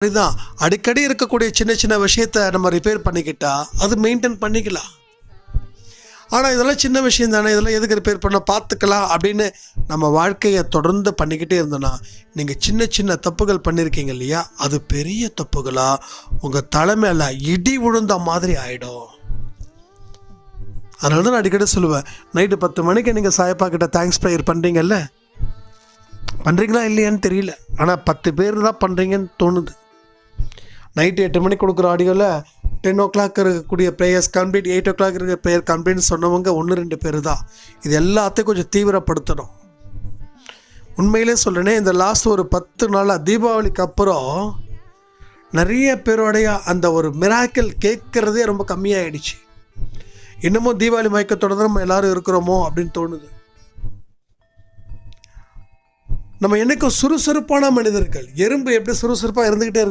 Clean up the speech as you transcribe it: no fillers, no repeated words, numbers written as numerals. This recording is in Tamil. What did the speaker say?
அப்படிதான் அடிக்கடி இருக்கக்கூடிய சின்ன சின்ன விஷயத்தை நம்ம ரிப்பேர் பண்ணிக்கிட்டா அது மெயின்டைன் பண்ணிக்கலாம். ஆனால் இதெல்லாம் சின்ன விஷயம் தானே, இதெல்லாம் எதுக்கு ரிப்பேர் பண்ண, பார்த்துக்கலாம் அப்படின்னு நம்ம வாழ்க்கையை தொடர்ந்து பண்ணிக்கிட்டே இருந்தோன்னா நீங்கள் சின்ன சின்ன தப்புகள் பண்ணியிருக்கீங்க இல்லையா, அது பெரிய தப்புகளாக உங்கள் தலைமையில் இடி விழுந்த மாதிரி ஆகிடும். அதனால தான் நான் அடிக்கடி சொல்லுவேன், நைட்டு 10 மணிக்கு நீங்கள் சாயப்பா கிட்ட தேங்க்ஸ் ப்ரேயர் பண்ணுறீங்கல்ல, பண்ணுறீங்களா இல்லையான்னு தெரியல, ஆனால் 10 பேர் தான் பண்ணுறீங்கன்னு தோணுது. நைட்டு 8 மணிக்கு கொடுக்குற ஆடியோவில் 10 o'clock இருக்கக்கூடிய ப்ரேயர்ஸ் கம்ப்ளீட், 8 o'clock இருக்கிற ப்ரேயர் கம்ப்ளீட்னு சொன்னவங்க 1-2 பேர் தான். இது எல்லாத்தையும் கொஞ்சம் தீவிரப்படுத்தணும். உண்மையிலே சொல்கிறேனே, இந்த லாஸ்ட் ஒரு 10 நாளாக தீபாவளிக்கு அப்புறம் நிறைய பேருடைய அந்த ஒரு மிராக்கிள் கேட்குறதே ரொம்ப கம்மியாகிடுச்சு. இன்னமும் தீபாவளி மயக்கத்தோட தான் நம்ம எல்லோரும் இருக்கிறோமோ அப்படின்னு தோணுது. நம்ம என்னைக்கும் சுறுசுறுப்பான மனிதர்கள். எறும்பு எப்படி சுறுசுறுப்பாக இருந்துக்கிட்டே இருக்கு.